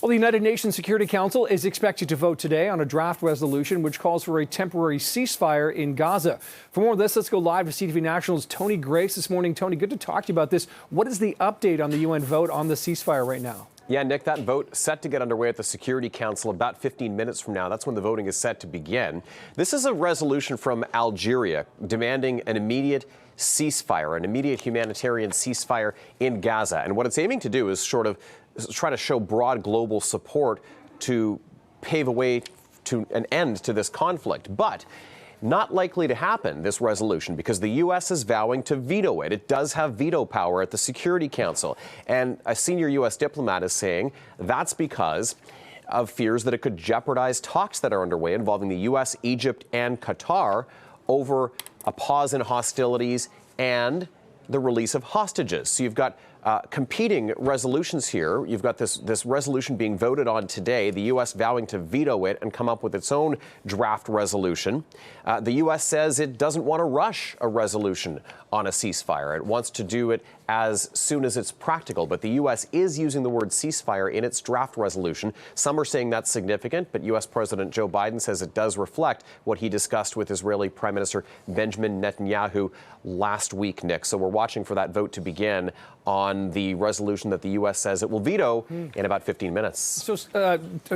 Well, the United Nations Security Council is expected to vote today on a draft resolution which calls for a temporary ceasefire in Gaza. For more of this, let's go live to CTV National's Tony Grace this morning. Tony, good to talk to you about this. What is the update on the UN vote on the ceasefire right now? Yeah, Nick, that vote set to get underway at the Security Council about 15 minutes from now. That's when the voting is set to begin. This is a resolution from Algeria demanding an immediate ceasefire, an immediate humanitarian ceasefire in Gaza. And what it's aiming to do is sort of try to show broad global support to pave a way to an end to this conflict. But not likely to happen, this resolution, because the U.S. is vowing to veto it. It does have veto power at the Security Council. And a senior U.S. diplomat is saying that's because of fears that it could jeopardize talks that are underway involving the U.S., Egypt, and Qatar over a pause in hostilities and the release of hostages. So you've got competing resolutions here. You've got this resolution being voted on today, the U.S. vowing to veto it and come up with its own draft resolution. The U.S. says it doesn't want to rush a resolution on a ceasefire. It wants to do it as soon as it's practical. But the U.S. is using the word ceasefire in its draft resolution. Some are saying that's significant, but U.S. President Joe Biden says it does reflect what he discussed with Israeli Prime Minister Benjamin Netanyahu last week, Nick. So we're watching for that vote to begin on the resolution that the U.S. says it will veto in about 15 minutes. So,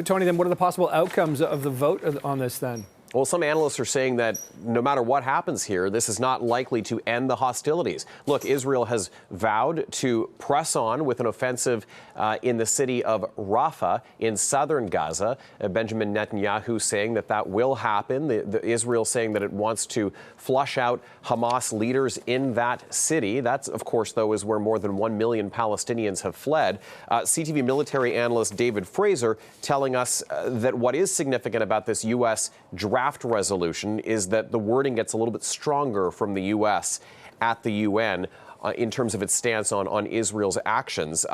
Tony, then what are the possible outcomes of the vote on this then? Well, some analysts are saying that no matter what happens here, this is not likely to end the hostilities. Look, Israel has vowed to press on with an offensive in the city of Rafah in southern Gaza. Benjamin Netanyahu saying that that will happen. Israel saying that it wants to flush out Hamas leaders in that city. That's, of course, though, is where more than 1 million Palestinians have fled. CTV military analyst David Fraser telling us that what is significant about this U.S. draft resolution is that the wording gets a little bit stronger from the U.S. at the UN in terms of its stance on Israel's actions.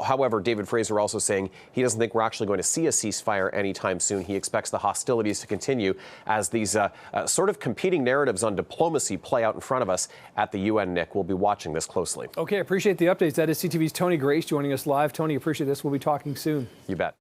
However, David Fraser also saying he doesn't think we're actually going to see a ceasefire anytime soon. He expects the hostilities to continue as these sort of competing narratives on diplomacy play out in front of us at the UN, Nick. We'll be watching this closely. Okay, appreciate the updates. That is CTV's Tony Grace joining us live. Tony, appreciate this. We'll be talking soon. You bet.